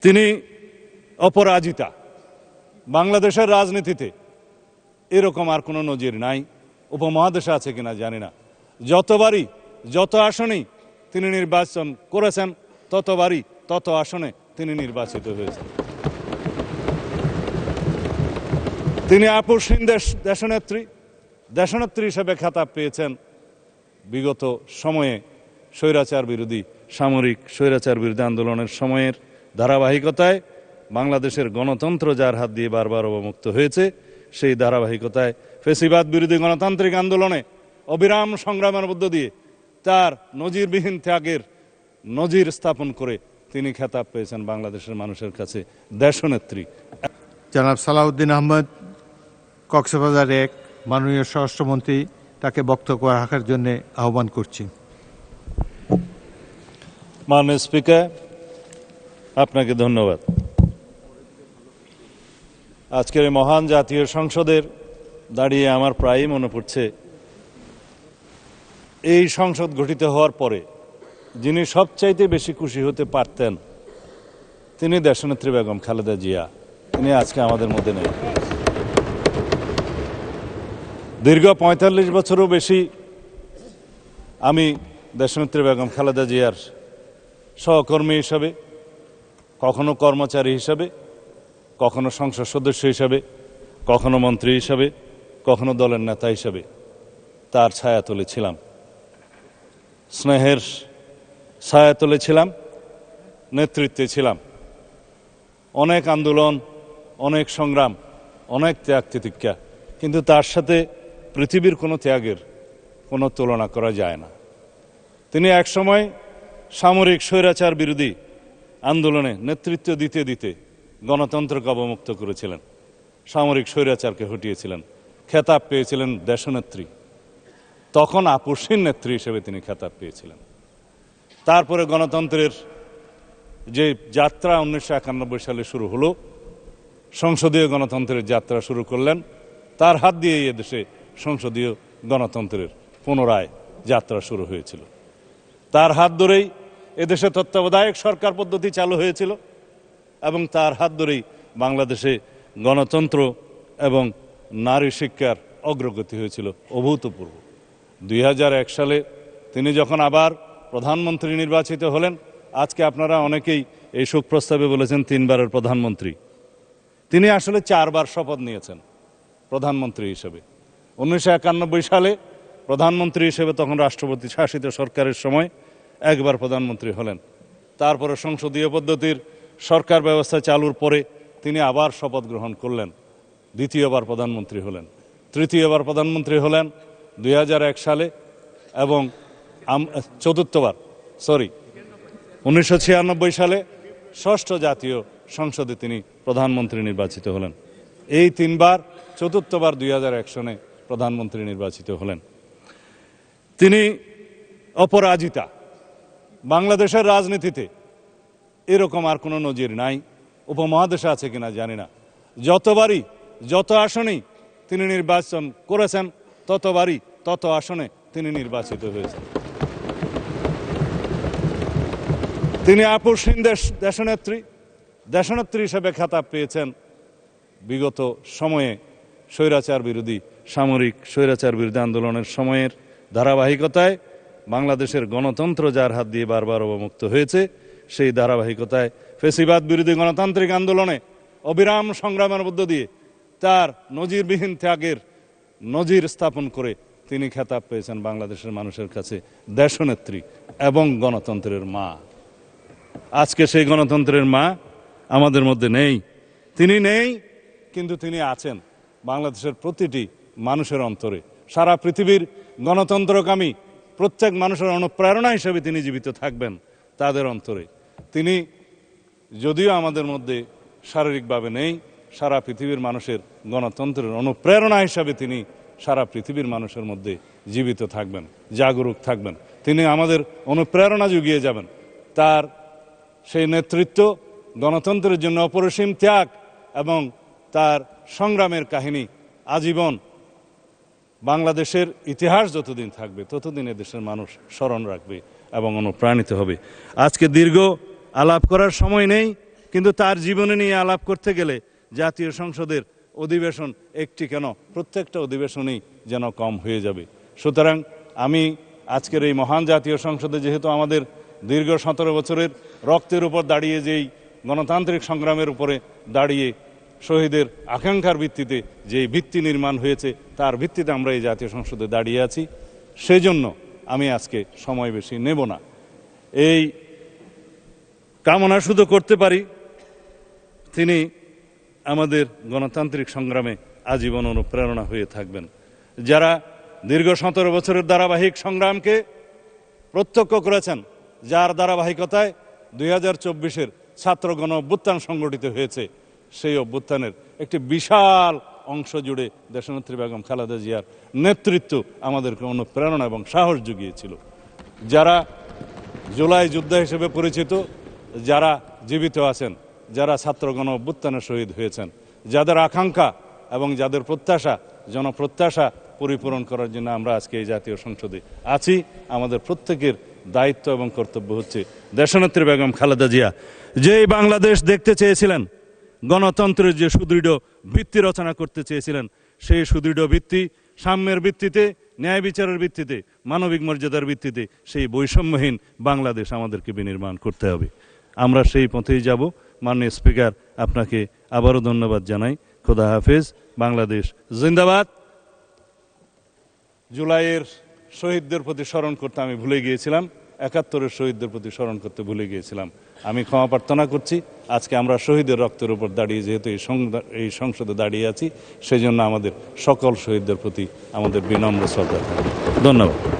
তিনি অপরাজিতা। বাংলাদেশের রাজনীতিতে এরকম আর কোনো নজির নাই, উপমহাদেশে আছে কিনা জানি না। যতবারই যত আসনেই তিনি নির্বাচন করেছেন ততবারই তত আসনে তিনি নির্বাচিত হয়েছেন। তিনি আপসহীন দেশনেত্রী হিসেবে খেতাব পেয়েছেন। বিগত সময়ে স্বৈরাচার বিরোধী সামরিক স্বৈরাচার বিরোধী আন্দোলনের সময়ের ধারাবাহিকতায় বাংলাদেশের গণতন্ত্র যার হাত দিয়ে বারবার অবমুক্ত হয়েছে, সেই ধারাবাহিকতায় ফ্যাসিবাদ বিরোধী গণতান্ত্রিক আন্দোলনে অবিরাম সংগ্রামের মধ্য দিয়ে তার নজিরবিহীন ত্যাগের নজির স্থাপন করে তিনি খেতাব পেয়েছেন বাংলাদেশের মানুষের কাছে দেশনেত্রী। জনাব সালাউদ্দিন আহমেদ, কক্সবাজার 1, মাননীয় স্বরাষ্ট্রমন্ত্রী, তাকে বক্তব্য রাখার জন্য আহ্বান করছি। মাননীয় স্পিকার, আপনাকে ধন্যবাদ। আজকের এই মহান জাতীয় সংসদের দাঁড়িয়ে আমার প্রায়ই মনে পড়ছে এই সংসদ গঠিত হওয়ার পরে যিনি সবচাইতে বেশি খুশি হতে পারতেন তিনি দেশনেত্রী বেগম খালেদা জিয়া। তিনি আজকে আমাদের মধ্যে নেই। দীর্ঘ ৪৫ বছরও বেশি আমি দেশনেত্রী বেগম খালেদা জিয়ার সহকর্মী হিসাবে, কখনো কর্মচারী হিসাবে, কখনো সংসদ সদস্য হিসাবে, কখনো মন্ত্রী হিসাবে, কখনো দলের নেতা হিসাবে তার ছায়াতলে ছিলাম, স্নেহের ছায়াতলে ছিলাম, নেতৃত্বে ছিলাম। অনেক আন্দোলন, অনেক সংগ্রাম, অনেক ত্যাগ তিতিক্ষা, কিন্তু তার সাথে পৃথিবীর কোনো ত্যাগের কোনো তুলনা করা যায় না। তিনি একসময় সামরিক স্বৈরাচার বিরোধী আন্দোলনে নেতৃত্ব দিতে দিতে গণতন্ত্রকে অবমুক্ত করেছিলেন, সামরিক স্বৈরাচারকে হটিয়েছিলেন, খেতাব পেয়েছিলেন দেশনেত্রী। তখন আপসহীন নেত্রী হিসেবে তিনি খেতাব পেয়েছিলেন। তারপরে গণতন্ত্রের যে যাত্রা 1991 সালে শুরু হলো, সংসদীয় গণতন্ত্রের যাত্রা শুরু করলেন। তার হাত দিয়ে এদেশে সংসদীয় গণতন্ত্রের পুনরায় যাত্রা শুরু হয়েছিল। তার হাত ধরেই এদেশে তত্ত্বাবধায়ক সরকার পদ্ধতি চালু হয়েছিল এবং তার হাত ধরেই বাংলাদেশে গণতন্ত্র এবং নারী শিক্ষার অগ্রগতি হয়েছিল অভূতপূর্ব। 2001 সালে তিনি যখন আবার প্রধানমন্ত্রী নির্বাচিত হলেন, আজকে আপনারা অনেকেই এই শোক প্রস্তাবে বলেছেন 3 বারের প্রধানমন্ত্রী। তিনি আসলে 4 বার শপথ নিয়েছেন প্রধানমন্ত্রী হিসেবে। 1991 সালে প্রধানমন্ত্রী হিসেবে, তখন রাষ্ট্রপতি শাসিত সরকারের সময়, 1 বার প্রধানমন্ত্রী হলেন। তারপরে সংসদীয় পদ্ধতির সরকার ব্যবস্থা চালুর পরে তিনি আবার শপথ গ্রহণ করলেন, 2য়-বার প্রধানমন্ত্রী হলেন। 3য়-বার প্রধানমন্ত্রী হলেন 2001 সালে এবং 1996 সালে 6ষ্ঠ জাতীয় সংসদে তিনি প্রধানমন্ত্রী নির্বাচিত হলেন। এই 3 বার, 4র্থবার 2001 সনে প্রধানমন্ত্রী নির্বাচিত হলেন। তিনি অপরাজিতা। বাংলাদেশের রাজনীতিতে এরকম আর কোনো নজির নাই, উপমহাদেশে আছে কিনা জানি না। যতবারই যত আসনেই তিনি নির্বাচন করেছেন ততবারই তত আসনে তিনি নির্বাচিত হয়েছেন। তিনি আপসহীন দেশনেত্রী হিসেবে খেতাব পেয়েছেন। বিগত সময়ে স্বৈরাচার বিরোধী সামরিক স্বৈরাচার বিরোধী আন্দোলনের সময়ের ধারাবাহিকতায় বাংলাদেশের গণতন্ত্র যার হাত দিয়ে বারবার অবমুক্ত হয়েছে, সেই ধারাবাহিকতায় ফ্যাসিবাদ বিরোধী গণতান্ত্রিক আন্দোলনে অবিরাম সংগ্রামের মধ্য দিয়ে তার নজিরবিহীন ত্যাগের নজির স্থাপন করে তিনি খেতাব পেয়েছেন বাংলাদেশের মানুষের কাছে দেশনেত্রী এবং গণতন্ত্রের মা। আজকে সেই গণতন্ত্রের মা আমাদের মধ্যে নেই। তিনি নেই, কিন্তু তিনি আছেন বাংলাদেশের প্রতিটি মানুষের অন্তরে। সারা পৃথিবীর গণতন্ত্রকামী প্রত্যেক মানুষের অনুপ্রেরণা হিসেবে তিনি জীবিত থাকবেন তাদের অন্তরে। তিনি যদিও আমাদের মধ্যে শারীরিকভাবে নেই, সারা পৃথিবীর মানুষের গণতন্ত্রের অনুপ্রেরণা হিসাবে তিনি সারা পৃথিবীর মানুষের মধ্যে জীবিত থাকবেন, জাগরুক থাকবেন। তিনি আমাদের অনুপ্রেরণা জুগিয়ে যাবেন। তার সেই নেতৃত্ব, গণতন্ত্রের জন্য অপরিসীম ত্যাগ এবং তার সংগ্রামের কাহিনী আজীবন বাংলাদেশের ইতিহাস যতদিন থাকবে ততদিন দেশের মানুষ স্মরণ রাখবে এবং অনুপ্রাণিত হবে। আজকে দীর্ঘ আলাপ করার সময় নেই, কিন্তু তার জীবনে নিয়ে আলাপ করতে গেলে জাতীয় সংসদের অধিবেশন একটি কেন প্রত্যেকটা অধিবেশনেই যেন কম হয়ে যাবে। সুতরাং আমি আজকের এই মহান জাতীয় সংসদে যেহেতু আমাদের দীর্ঘ 17 বছরের রক্তের উপর দাঁড়িয়ে যেই গণতান্ত্রিক সংগ্রামের উপরে দাঁড়িয়ে শহীদের আকাঙ্ক্ষার ভিত্তিতে যে ভিত্তি নির্মাণ হয়েছে তার ভিত্তিতে আমরা এই জাতীয় সংসদে দাঁড়িয়ে আছি, সেই জন্য আমি আজকে সময় বেশি নেব না। এই কামনা শুধু করতে পারি তিনি আমাদের গণতান্ত্রিক সংগ্রামে আজীবন অনুপ্রেরণা হয়ে থাকবেন। যারা দীর্ঘ 17 বছরের ধারাবাহিক সংগ্রামকে প্রত্যক্ষ করেছেন, যার ধারাবাহিকতায় 2024-এর ছাত্র গণ অভ্যুত্থান সংগঠিত হয়েছে, সেই অভ্যুত্থানের একটি বিশাল অংশ জুড়ে দেশনেত্রী বেগম খালেদা জিয়ার নেতৃত্ব আমাদেরকে অনুপ্রেরণা এবং সাহস জুগিয়েছিল। যারা জুলাই যোদ্ধা হিসেবে পরিচিত, যারা জীবিত আছেন, যারা ছাত্র গণ অভ্যুত্থানে শহীদ হয়েছেন, যাদের আকাঙ্ক্ষা এবং যাদের প্রত্যাশা জনপ্রত্যাশা পরিপূরণ করার জন্য আমরা আজকে এই জাতীয় সংসদে আছি। আমাদের প্রত্যেকের দায়িত্ব এবং কর্তব্য হচ্ছে দেশনেত্রী বেগম খালেদা জিয়া যেই বাংলাদেশ দেখতে চেয়েছিলেন, গণতন্ত্রের যে সুদৃঢ় ভিত্তি রচনা করতে চেয়েছিলেন, সেই সুদৃঢ় ভিত্তি সাম্যের ভিত্তিতে, ন্যায় বিচারের ভিত্তিতে, মানবিক মর্যাদার ভিত্তিতে সেই বৈষম্যহীন বাংলাদেশ আমাদেরকে বিনির্মাণ করতে হবে। আমরা সেই পথেই যাব। মাননীয় স্পিকার, আপনাকে আবারও ধন্যবাদ জানাই। খোদা হাফেজ। বাংলাদেশ জিন্দাবাদ। জুলাইয়ের শহীদদের প্রতি স্মরণ করতে আমি ভুলে গিয়েছিলাম, 71-এর শহীদদের প্রতি স্মরণ করতে ভুলে গিয়েছিলাম। আমি ক্ষমা প্রার্থনা করছি। আজকে আমরা শহীদের রক্তের উপর দাঁড়িয়ে যেহেতু এই সংসদে দাঁড়িয়ে আছি, সেই জন্য আমাদের সকল শহীদদের প্রতি আমাদের বিনম্র শ্রদ্ধা। ধন্যবাদ।